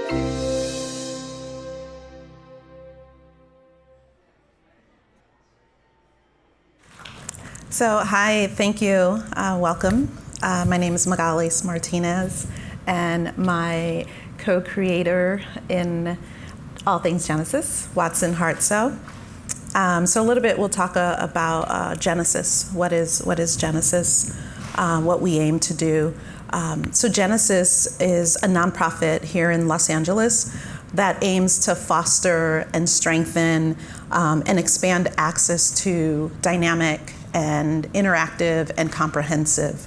So, hi, thank you, welcome. My name is Magalis Martinez, and my co-creator in all things Genesis, Watson Hartsoe. So a little bit we'll talk about Genesis. What is Genesis? What we aim to do. So Genesis is a nonprofit here in Los Angeles that aims to foster and strengthen and expand access to dynamic and interactive and comprehensive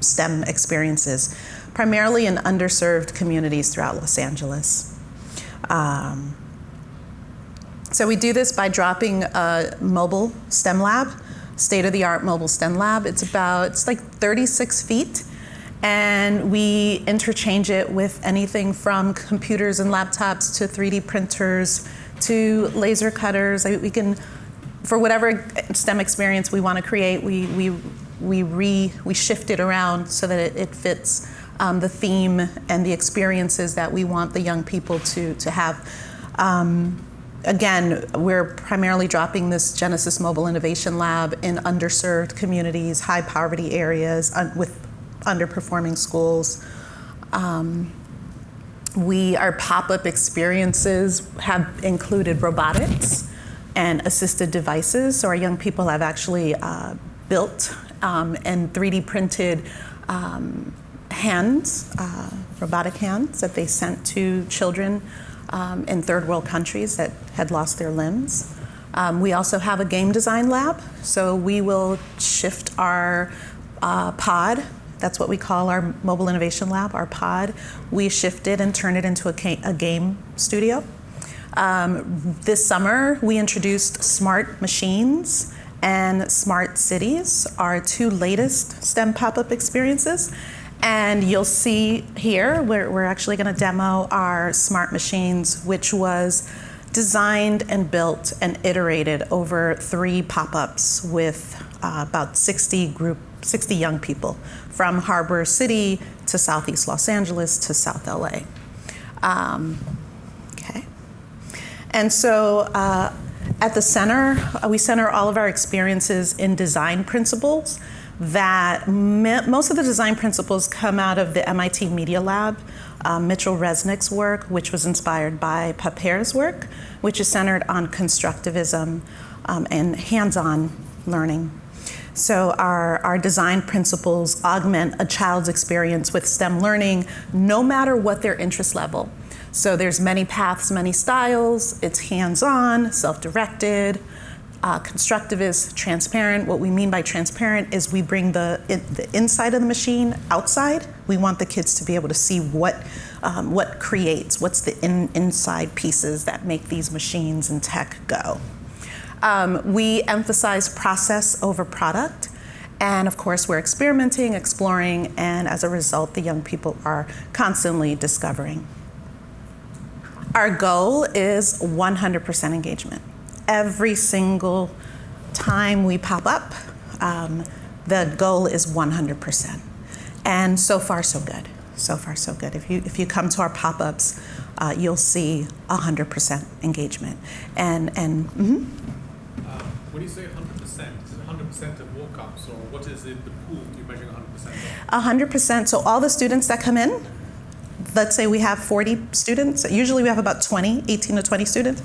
STEM experiences, primarily in underserved communities throughout Los Angeles. So we do this by dropping a mobile STEM lab, state-of-the-art mobile STEM lab. It's like 36 feet, and we interchange it with anything from computers and laptops to 3D printers to laser cutters. We can, for whatever STEM experience we want to create, we shift it around so that it fits the theme and the experiences that we want the young people to have. Again, we're primarily dropping this Genesis Mobile Innovation Lab in underserved communities, high poverty areas with underperforming schools. Our pop-up experiences have included robotics and assisted devices. So our young people have actually built and 3D printed hands, robotic hands that they sent to children in third world countries that had lost their limbs. We also have a game design lab, so we will shift our pod. That's what we call our mobile innovation lab, our pod. We shift it and turn it into a game studio. This summer, we introduced smart machines and smart cities, our two latest STEM pop-up experiences. And you'll see here, we're actually going to demo our smart machines, which was designed and built and iterated over 3 pop-ups with about 60 young people from Harbor City to Southeast Los Angeles to South LA. Okay. And so at the center, we center all of our experiences in design principles that most of the design principles come out of the MIT Media Lab, Mitchell Resnick's work, which was inspired by Paper's work, which is centered on constructivism and hands-on learning. So our design principles augment a child's experience with STEM learning, no matter what their interest level. So there's many paths, many styles. It's hands-on, self-directed, constructivist, transparent. What we mean by transparent is we bring the inside of the machine outside. We want the kids to be able to see what creates, what's the inside pieces that make these machines and tech go. We emphasize process over product. And of course, we're experimenting, exploring, and as a result, the young people are constantly discovering. Our goal is 100% engagement. Every single time we pop up, the goal is 100%. And so far, so good. So far, so good. If you come to our pop-ups, you'll see 100% engagement. When you say 100%, is it 100% of walk-ups, or what is it, the pool you're measuring 100% of? 100%. So all the students that come in, let's say we have 40 students. Usually we have about 18 to 20 students.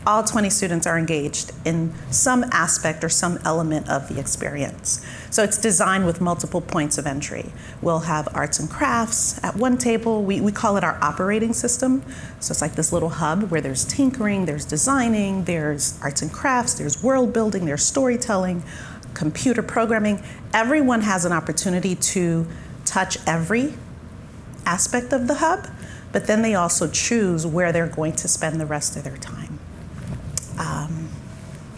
All 20 students are engaged in some aspect or some element of the experience. So it's designed with multiple points of entry. We'll have arts and crafts at one table. We call it our operating system. So it's like this little hub where there's tinkering, there's designing, there's arts and crafts, there's world building, there's storytelling, computer programming. Everyone has an opportunity to touch every aspect of the hub, but then they also choose where they're going to spend the rest of their time.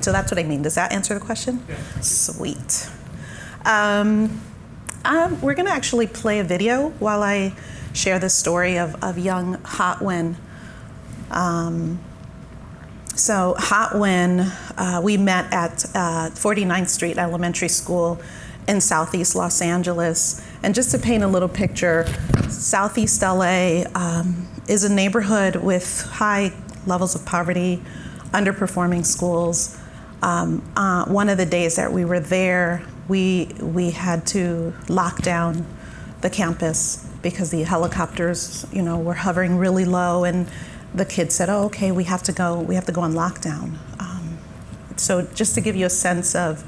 So that's what I mean. Does that answer the question? Yeah. Sweet. We're going to actually play a video while I share the story of young Hotwin. So Hotwin, we met at 49th Street Elementary School in Southeast Los Angeles. And just to paint a little picture, Southeast LA is a neighborhood with high levels of poverty, underperforming schools. One of the days that we were there, we had to lock down the campus because the helicopters, were hovering really low, and the kids said, "Oh, okay, we have to go on lockdown." So just to give you a sense of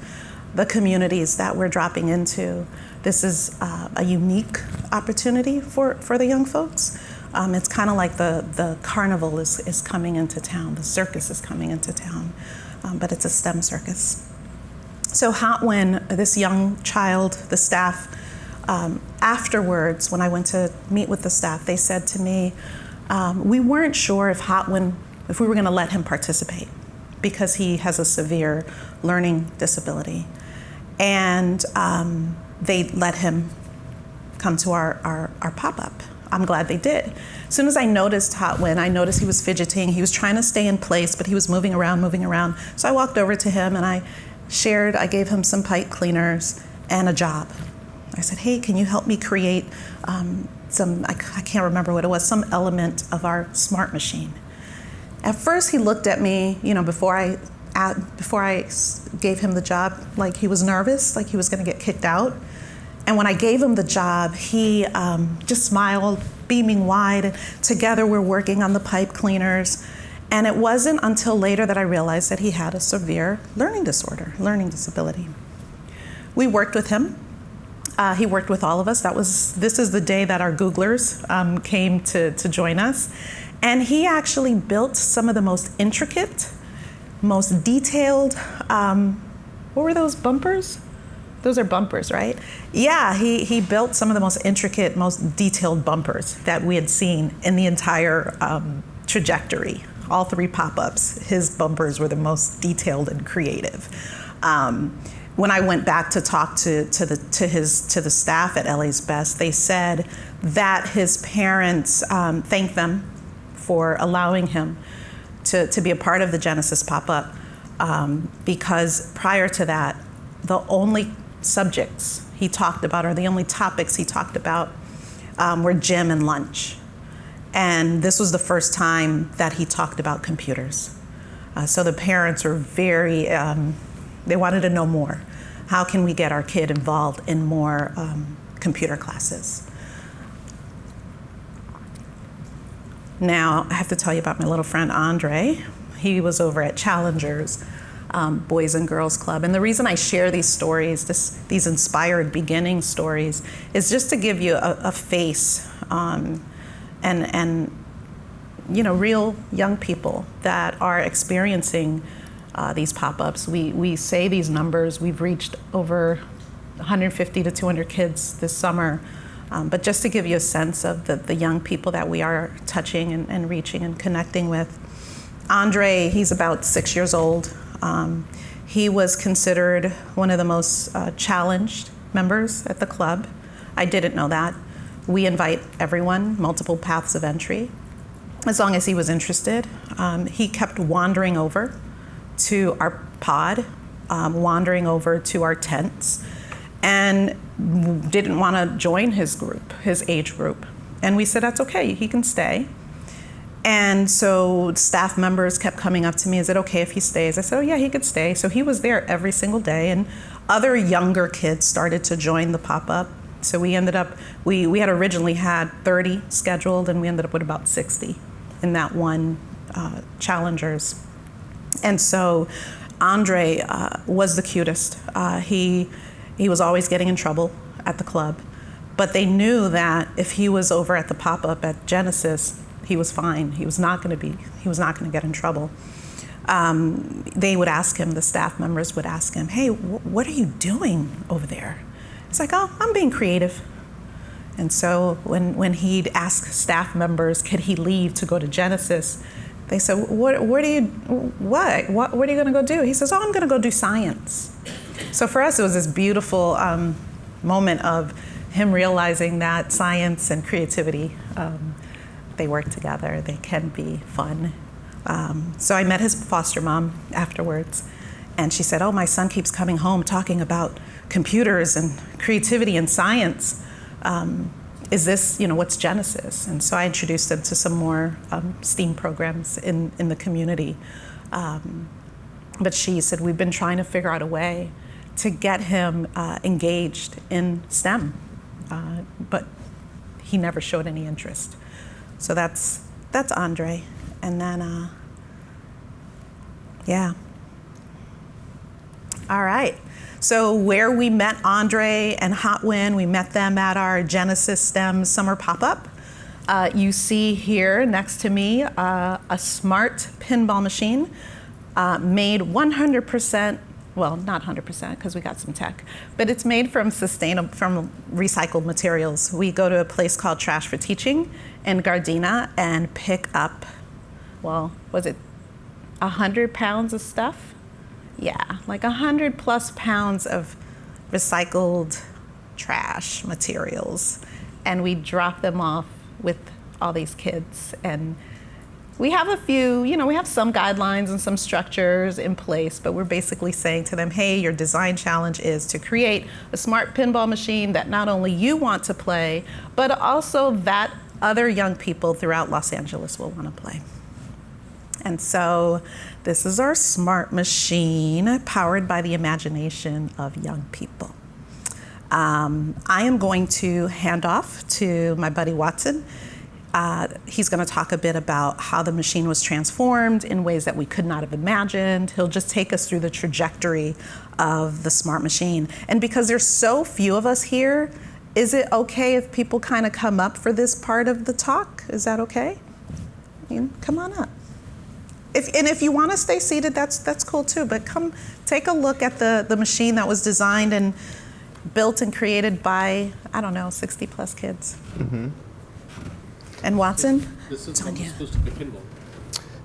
the communities that we're dropping into, this is a unique opportunity for the young folks. It's kind of like the carnival is coming into town, the circus is coming into town, but it's a STEM circus. So when this young child, the staff, afterwards, when I went to meet with the staff, they said to me, we weren't sure if we were going to let him participate because he has a severe learning disability. And they let him come to our pop-up. I'm glad they did. As soon as I noticed Hotwin, I noticed he was fidgeting. He was trying to stay in place, but he was moving around. So I walked over to him and I gave him some pipe cleaners and a job. I said, "Hey, can you help me create I can't remember what it was, some element of our smart machine?" At first he looked at me, before I gave him the job, like he was nervous, like he was gonna get kicked out. And when I gave him the job, he just smiled, beaming wide. Together we're working on the pipe cleaners. And it wasn't until later that I realized that he had a severe learning disability. We worked with him. He worked with all of us. This is the day that our Googlers came to join us. And he actually built some of the most intricate, most detailed, what were those, bumpers? Those are bumpers, right? Yeah, he built some of the most intricate, most detailed bumpers that we had seen in the entire trajectory. All 3 pop-ups, his bumpers were the most detailed and creative. When I went back to talk to the staff at LA's Best, they said that his parents thanked them for allowing him to be a part of the Genesis pop-up because prior to that, the only subjects he talked about, or the only topics he talked about, were gym and lunch. And this was the first time that he talked about computers. So the parents were very, they wanted to know more. How can we get our kid involved in more computer classes? Now, I have to tell you about my little friend, Andre. He was over at Challengers Boys and Girls Club. And the reason I share these stories, these inspired beginning stories, is just to give you a face and real young people that are experiencing these pop-ups. We say these numbers. We've reached over 150 to 200 kids this summer. But just to give you a sense of the young people that we are touching and reaching and connecting with. Andre, he's about 6 years old. He was considered one of the most challenged members at the club. I didn't know that. We invite everyone, multiple paths of entry, as long as he was interested. He kept wandering over to our pod, wandering over to our tents, and didn't want to join his age group. And we said, that's okay, he can stay. And so staff members kept coming up to me, is it okay if he stays? I said, oh yeah, he could stay. So he was there every single day, and other younger kids started to join the pop-up. So we ended up, we had originally had 30 scheduled, and we ended up with about 60 in that one Challengers. And so Andre was the cutest. He was always getting in trouble at the club, but they knew that if he was over at the pop-up at Genesis, he was fine. He was not going to get in trouble. They would ask him, the staff members would ask him, hey, what are you doing over there? It's like, oh, I'm being creative. And so when he'd ask staff members, could he leave to go to Genesis? They said, what are you going to go do? He says, oh, I'm going to go do science. So for us, it was this beautiful moment of him realizing that science and creativity, they work together. They can be fun. So I met his foster mom afterwards, and she said, oh, my son keeps coming home talking about computers and creativity and science. is this, what's Genesis? And so I introduced him to some more STEAM programs in the community. But she said, we've been trying to figure out a way to get him engaged in STEM, but he never showed any interest. So that's Andre. And then, yeah. All right. So where we met Andre and Hot Wind, we met them at our Genesis STEM summer pop-up. You see here next to me a smart pinball machine made 100%, well, not 100% because we got some tech, but it's made from recycled materials. We go to a place called Trash for Teaching in Gardena and pick up, well, was it 100 pounds of stuff? Yeah, like 100 plus pounds of recycled trash materials. And we drop them off with all these kids. And we have a few, we have some guidelines and some structures in place, but we're basically saying to them, hey, your design challenge is to create a smart pinball machine that not only you want to play, but also that other young people throughout Los Angeles will want to play. And so this is our smart machine powered by the imagination of young people. I am going to hand off to my buddy Watson. He's going to talk a bit about how the machine was transformed in ways that we could not have imagined. He'll just take us through the trajectory of the smart machine. And because there's so few of us here, is it okay if people kind of come up for this part of the talk? Is that okay? Come on up. If you want to stay seated, that's cool too, but come take a look at the machine that was designed and built and created by, 60 plus kids. Mm-hmm. And Watson? This is supposed to be pinball.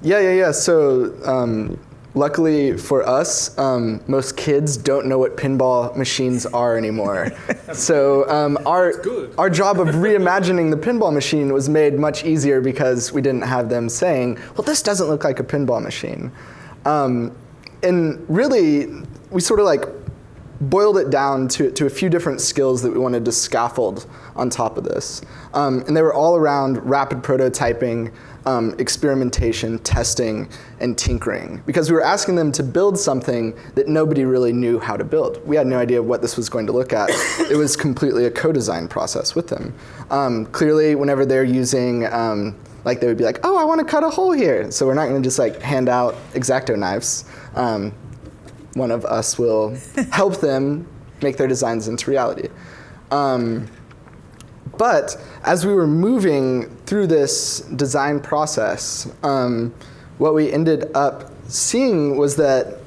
Yeah. So luckily for us, most kids don't know what pinball machines are anymore. So our job of reimagining the pinball machine was made much easier because we didn't have them saying, well, this doesn't look like a pinball machine. And really, we sort of boiled it down to a few different skills that we wanted to scaffold on top of this. And they were all around rapid prototyping, experimentation, testing, and tinkering, because we were asking them to build something that nobody really knew how to build. We had no idea what this was going to look at. It was completely a co-design process with them. Clearly, whenever they're using, they would be like, oh, I want to cut a hole here. So we're not going to just hand out X-Acto knives. One of us will help them make their designs into reality. But as we were moving through this design process, what we ended up seeing was that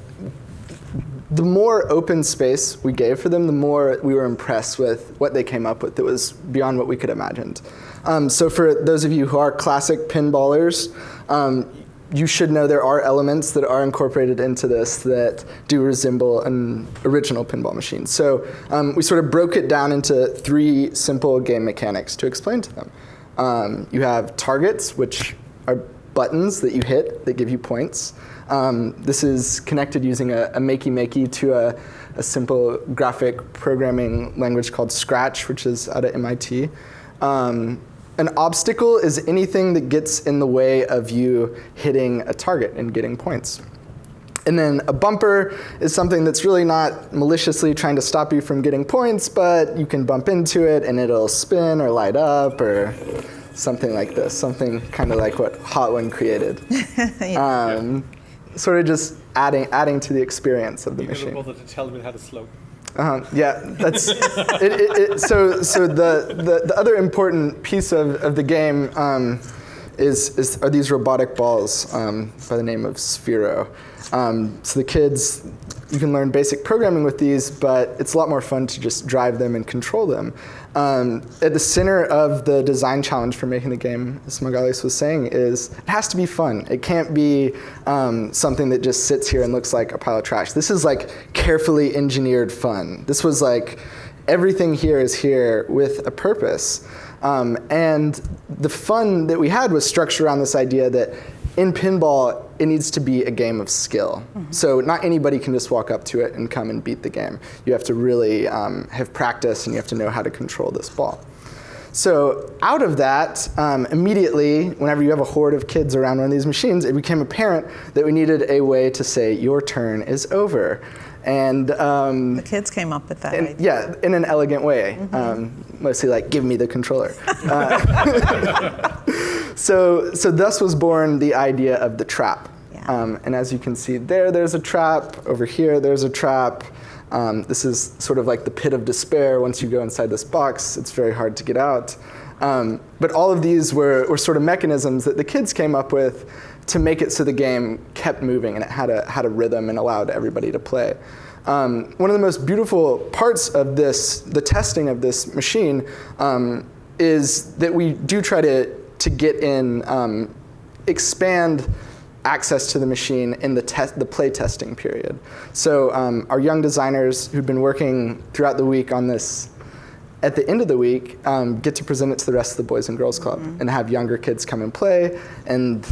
the more open space we gave for them, the more we were impressed with what they came up with that was beyond what we could imagine. So for those of you who are classic pinballers, you should know there are elements that are incorporated into this that do resemble an original pinball machine. So we sort of broke it down into 3 simple game mechanics to explain to them. You have targets, which are buttons that you hit that give you points. This is connected using a makey to a simple graphic programming language called Scratch, which is out of MIT. An obstacle is anything that gets in the way of you hitting a target and getting points. And then a bumper is something that's really not maliciously trying to stop you from getting points, but you can bump into it and it'll spin or light up or something like this, something kind of like what Hot Wind created. Sort of just adding to the experience of the machine. You never bothered to tell me how to slope. Yeah, that's it. So the other important piece of the game are these robotic balls by the name of Sphero. So the kids, you can learn basic programming with these, but it's a lot more fun to just drive them and control them. At the center of the design challenge for making the game, as Magalis was saying, is it has to be fun. It can't be something that just sits here and looks like a pile of trash. This is carefully engineered fun. This was everything here is here with a purpose. And the fun that we had was structured around this idea that in pinball, it needs to be a game of skill. Mm-hmm. So not anybody can just walk up to it and come and beat the game. You have to really have practice and you have to know how to control this ball. So out of that, immediately, whenever you have a horde of kids around one of these machines, it became apparent that we needed a way to say, your turn is over. And the kids came up with that idea. yeah, in an elegant way. Mostly like, give me the controller. So thus was born the idea of the trap. Yeah. And as you can see there's a trap. Over here, there's a trap. This is sort of like the pit of despair. Once you go inside this box, it's very hard to get out. But all of these were sort of mechanisms that the kids came up with to make it so the game kept moving and it had a rhythm and allowed everybody to play. One of the most beautiful parts of the testing of this machine, is that we do try to get in, expand access to the machine in the play testing period. So our young designers who've been working throughout the week on this, at the end of the week, get to present it to the rest of the Boys and Girls Club and have younger kids come and play and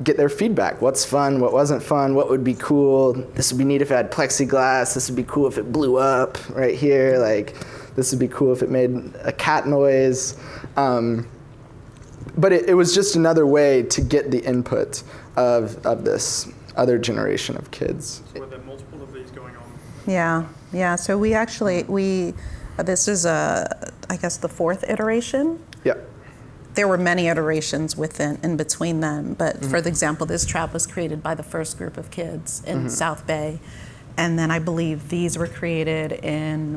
get their feedback. What's fun, what wasn't fun, what would be cool. This would be neat if it had plexiglass. This would be cool if it blew up right here. Like, this would be cool if it made a cat noise. But it was just another way to get the input of this other generation of kids. So were there multiple of these going on? Yeah. So we actually, this is I guess the fourth iteration. Yeah. There were many iterations in between them, but for example, this trap was created by the first group of kids in South Bay. And then I believe these were created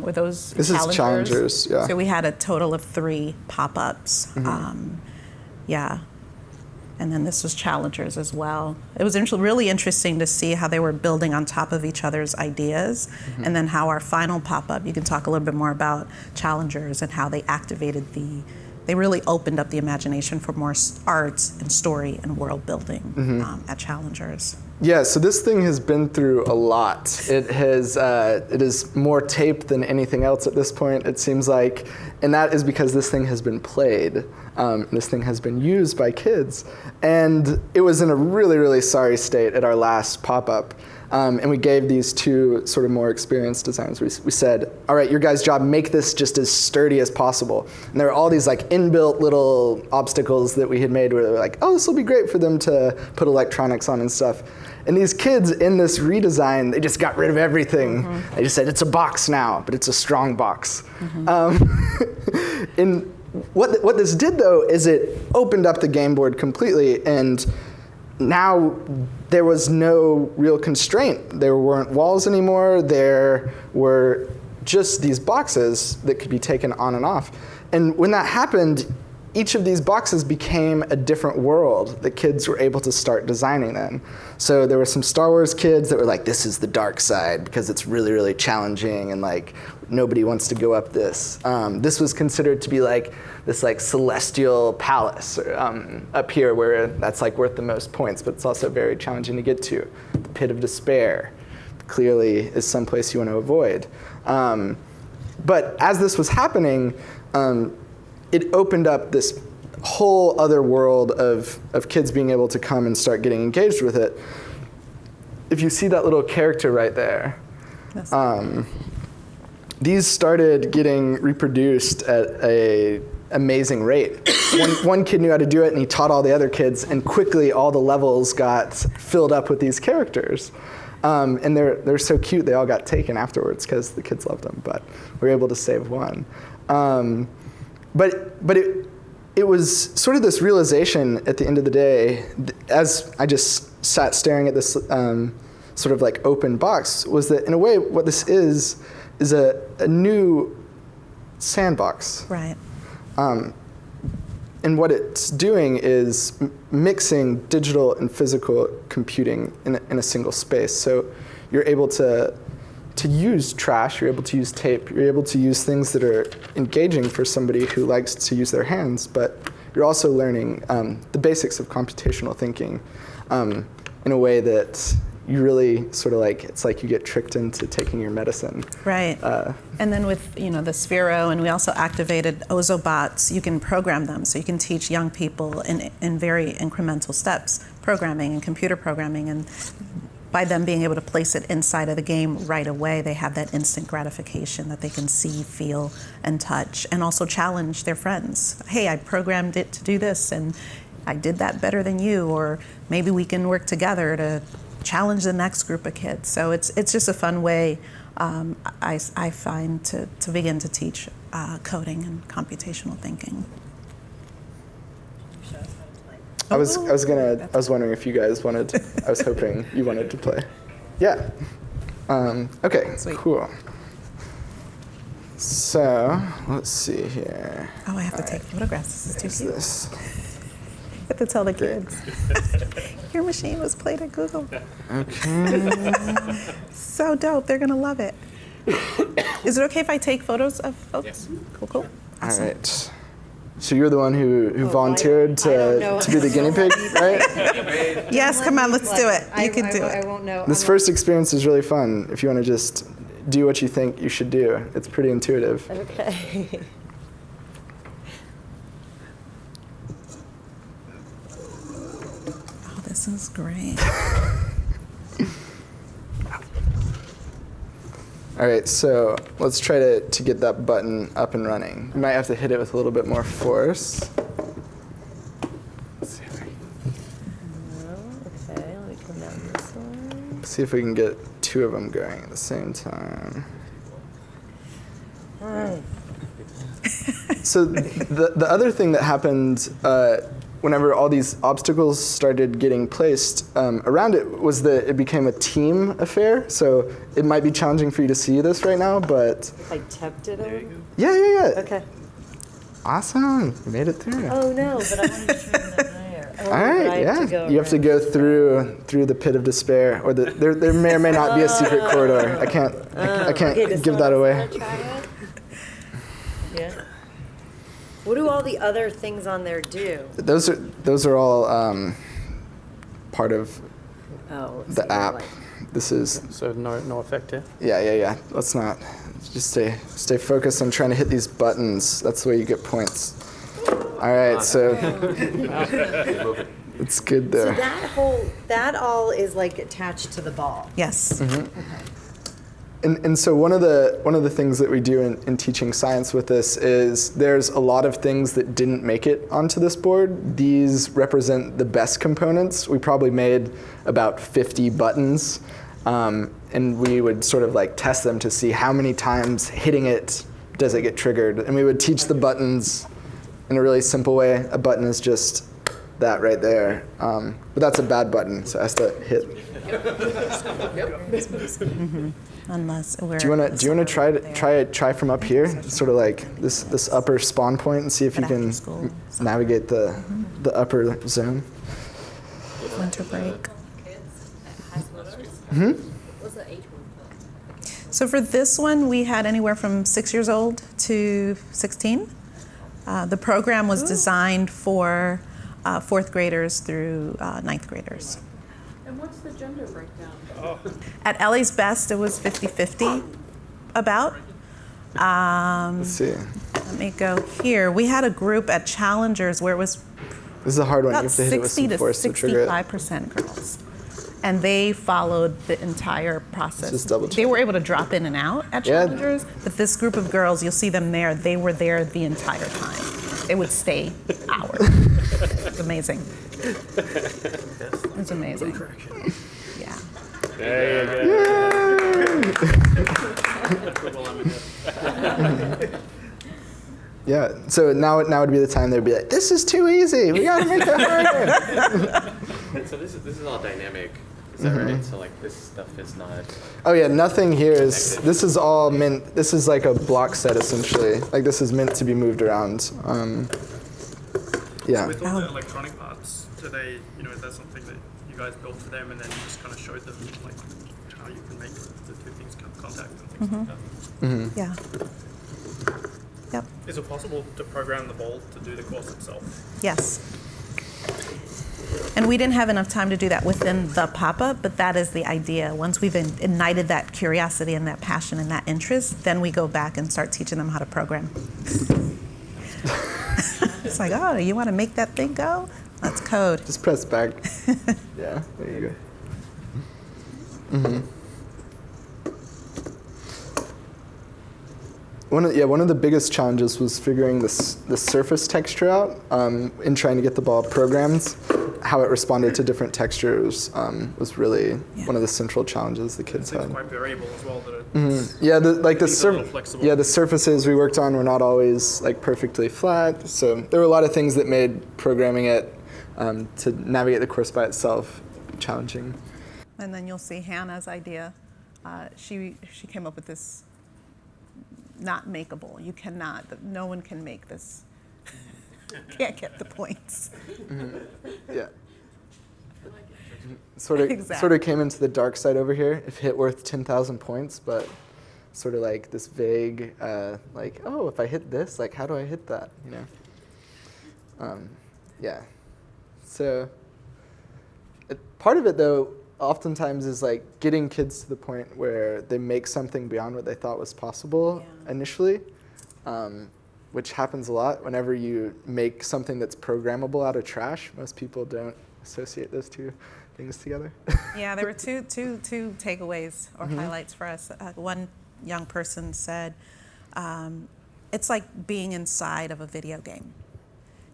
were those This is Challengers, yeah. So we had a total of 3 pop-ups. Yeah. And then this was Challengers as well. It was really interesting to see how they were building on top of each other's ideas, and then how our final pop-up, you can talk a little bit more about Challengers and how they activated they really opened up the imagination for more art and story and world building at Challengers. Yeah, so this thing has been through a lot. It is more tape than anything else at this point, it seems like, and that is because this thing has been played. This thing has been used by kids, and it was in a really, really sorry state at our last pop-up. And we gave these 2 sort of more experienced designers, we said, all right, your guys' job, make this just as sturdy as possible. And there were all these like inbuilt little obstacles that we had made where they were like, oh, this will be great for them to put electronics on and stuff. And these kids in this redesign, they just got rid of everything. They just said, it's a box now, but it's a strong box. And what this did though, is it opened up the game board completely, and now there was no real constraint. There weren't walls anymore. There were just these boxes that could be taken on and off. And when that happened, each of these boxes became a different world that kids were able to start designing then. So there were some Star Wars kids that were like, this is the dark side because it's really, really challenging and like nobody wants to go up this. This was considered to be like this like celestial palace up here where that's like worth the most points, but it's also very challenging to get to. The pit of despair clearly is someplace you want to avoid. But as this was happening, it opened up this whole other world of kids being able to come and start getting engaged with it. If you see that little character right there, these started getting reproduced at an amazing rate. One kid knew how to do it, and he taught all the other kids, and quickly all the levels got filled up with these characters. And they're so cute, they all got taken afterwards because the kids loved them, but we were able to save one. But it was sort of this realization at the end of the day, as I just sat staring at this sort of like open box, was that in a way what this is a new sandbox. Right. And what it's doing is mixing digital and physical computing in a single space. So you're able to use trash, you're able to use tape, you're able to use things that are engaging for somebody who likes to use their hands, but you're also learning the basics of computational thinking in a way that you really sort of like, it's like you get tricked into taking your medicine. Right. And then with the Sphero, and we also activated Ozobots, you can program them. So you can teach young people in very incremental steps, programming and computer programming. And by them being able to place it inside of the game right away, they have that instant gratification that they can see, feel, and touch, and also challenge their friends. Hey, I programmed it to do this, and I did that better than you, or maybe we can work together to challenge the next group of kids. So it's just a fun way, I find, to begin to teach coding and computational thinking. I was wondering if you guys wanted. I was hoping you wanted to play. Yeah. Okay. Sweet. Cool. So let's see here. Oh, I have to take photographs. This is too cute. This. I have to tell the kids. Your machine was played at Google. Okay. So dope. They're gonna love it. Is it okay if I take photos of folks? Yes. Cool. All right. So you're the one who volunteered I don't know. to be the guinea pig, right? Yes, come on, let's do it. You can do I it. won't know. This first experience is really fun. If you want to just do what you think you should do, it's pretty intuitive. Okay. Oh, this is great. All right, so let's try to get that button up and running. You might have to hit it with a little bit more force. Let's see if Okay, let me come down this one. see if we can get two of them going at the same time. So the other thing that happened whenever all these obstacles started getting placed around it was that it became a team affair. So it might be challenging for you to see this right now, but I tapped it over. yeah. Okay. Awesome, you made it through. Oh no, but I wanted to show that I'm there. Oh, All right, but I have to go you have to around. go through the pit of despair, or there may or may not be a secret corridor. I can't Okay, does give that someone else away. wanna try it? Yeah. What do all the other things on there do? Those are all part of Oh, let's the see, app. like- This is So no effect here? yeah. Let's not just stay focused on trying to hit these buttons. That's the way you get points. All right, so it's good So there. that all is like attached to the ball. Yes. And so one of the things that we do in teaching science with this is there's a lot of things that didn't make it onto this board. These represent the best components. We probably made about 50 buttons, and we would sort of like test them to see how many times hitting it does it get triggered. And we would teach the buttons in a really simple way. A button is just that right there, but that's a bad button, so it has to hit. Unless we're. Do you want to try from up here, sort of like this upper spawn point, and see if you But after can school, navigate the upper zone? Winter break. What's the age group? So for this one, we had anywhere from 6 years old to 16. The program was designed for fourth graders through ninth graders. And what's the gender breakdown? At LA's Best, it was 50-50 about. Let's see. Let me go here. We had a group at Challengers where it was This is a hard one. You about have to hit it with 60 some to force to trigger it. 65% girls. And they followed the entire process. Just double check. They were able to drop in and out at Yeah. Challengers, but this group of girls, you'll see them there, they were there the entire time. They would stay hours. It's amazing. It's amazing. Yeah. Yeah. So now would be the time they'd be like, "This is too easy. We gotta make it harder." So this is all dynamic, is that right? So like this stuff is not. Oh yeah, nothing here is. This is all meant. This is like a block set essentially. Like this is meant to be moved around. Yeah. With all the electronic parts, do they, is that something that you guys built for them and then you just kind of showed them like how you can make the two things contact and things like that? Yeah. Yep. Is it possible to program the ball to do the course itself? Yes. And we didn't have enough time to do that within the pop-up, but that is the idea. Once we've ignited that curiosity and that passion and that interest, then we go back and start teaching them how to program. It's like, oh, you want to make that thing go? Let's code. Just press back. Yeah. There you go. One of the biggest challenges was figuring the surface texture out in trying to get the ball programmed. How it responded to different textures was really one of the central challenges the kids It's had. quite variable as well. That The surfaces we worked on were not always like perfectly flat, so there were a lot of things that made programming it to navigate the course by itself challenging. And then you'll see Hannah's idea. She came up with this not makeable. You cannot, no one can make this. Can't get the points. Yeah. Sort of came into the dark side over here. If hit worth 10,000 points, but sort of like this vague, like, oh, if I hit this, like, how do I hit that? You know. Yeah. So part of it, though, oftentimes is like getting kids to the point where they make something beyond what they thought was possible initially, which happens a lot whenever you make something that's programmable out of trash. Most people don't associate those two things together. Yeah, there were two takeaways or highlights for us. One young person said, it's like being inside of a video game.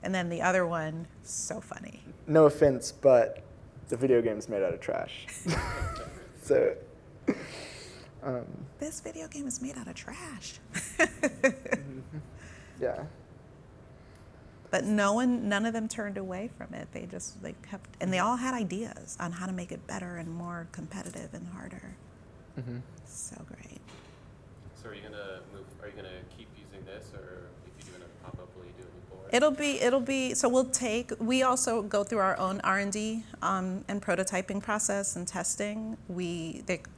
And then the other one, so funny. No offense, but the video game's made out of trash. So. This video game is made out of trash. Yeah. But none of them turned away from it. They kept, and they all had ideas on how to make it better and more competitive and harder. So great. So are you gonna keep using this, or if you do another pop-up, will you do a new board? It'll be, so we also go through our own R&D and prototyping process and testing.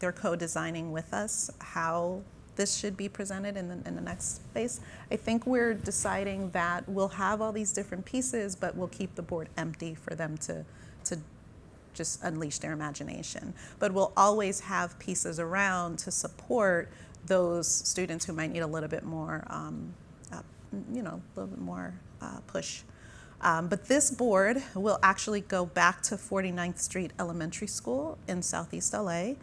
They're co-designing with us how this should be presented in the next phase. I think we're deciding that we'll have all these different pieces, but we'll keep the board empty for them to just unleash their imagination. But we'll always have pieces around to support those students who might need a little bit more, push. But this board will actually go back to 49th Street Elementary School in Southeast LA.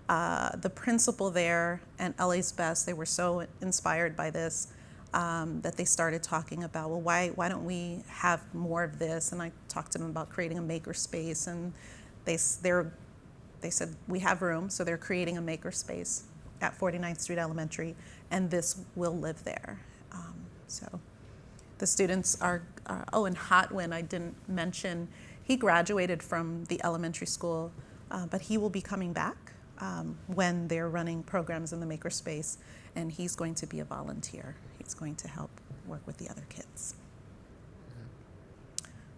The principal there and LA's Best, they were so inspired by this that they started talking about, well, why don't we have more of this? And I talked to them about creating a makerspace, and they said, we have room, so they're creating a makerspace at 49th Street Elementary, and this will live there. So the students are, and Hotwin, I didn't mention, he graduated from the elementary school, but he will be coming back when they're running programs in the makerspace, and he's going to be a volunteer. He's going to help work with the other kids.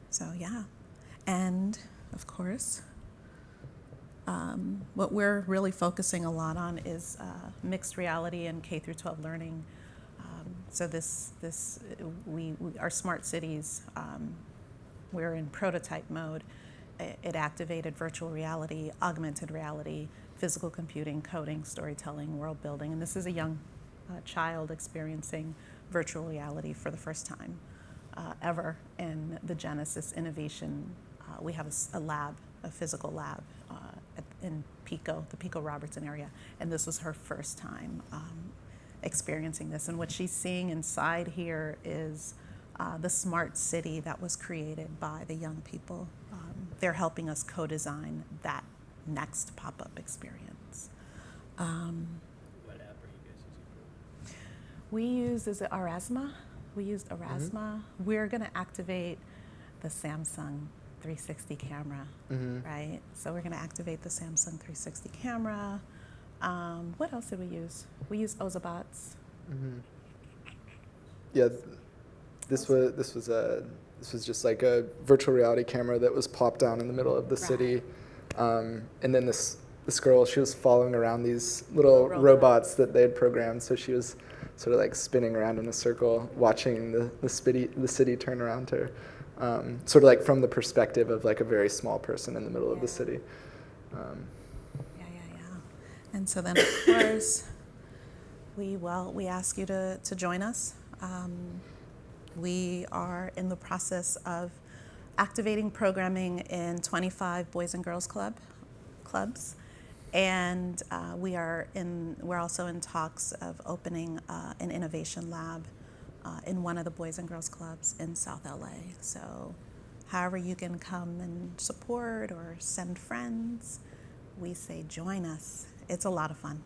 So yeah, and of course, what we're really focusing a lot on is mixed reality and K through 12 learning. So our smart cities, we're in prototype mode. It activated virtual reality, augmented reality, physical computing, coding, storytelling, world building, and this is a young child experiencing virtual reality for the first time ever in the Genesis Innovation. We have a lab, a physical lab in Pico, the Pico Robertson area, and this was her first time experiencing this. And what she's seeing inside here is the smart city that was created by the young people. They're helping us co-design that next pop-up experience. What app are you guys using for it? We use, is it Erasma? We used Erasma. We're gonna activate the Samsung 360 camera, right? So we're gonna activate the Samsung 360 camera. What else did we use? We used Ozabots. Yeah, this was just like a virtual reality camera that was plopped down in the middle of the city, and then this girl, she was following around these little robots that they had programmed. So she was sort of like spinning around in a circle, watching the city turn around her, sort of like from the perspective of like a very small person in the middle of the city. And so then, of course, we ask you to join us. We are in the process of activating programming in 25 Boys and Girls Clubs. And we're also in talks of opening an innovation lab in one of the Boys and Girls Clubs in South LA. So however you can come and support or send friends, we say join us. It's a lot of fun.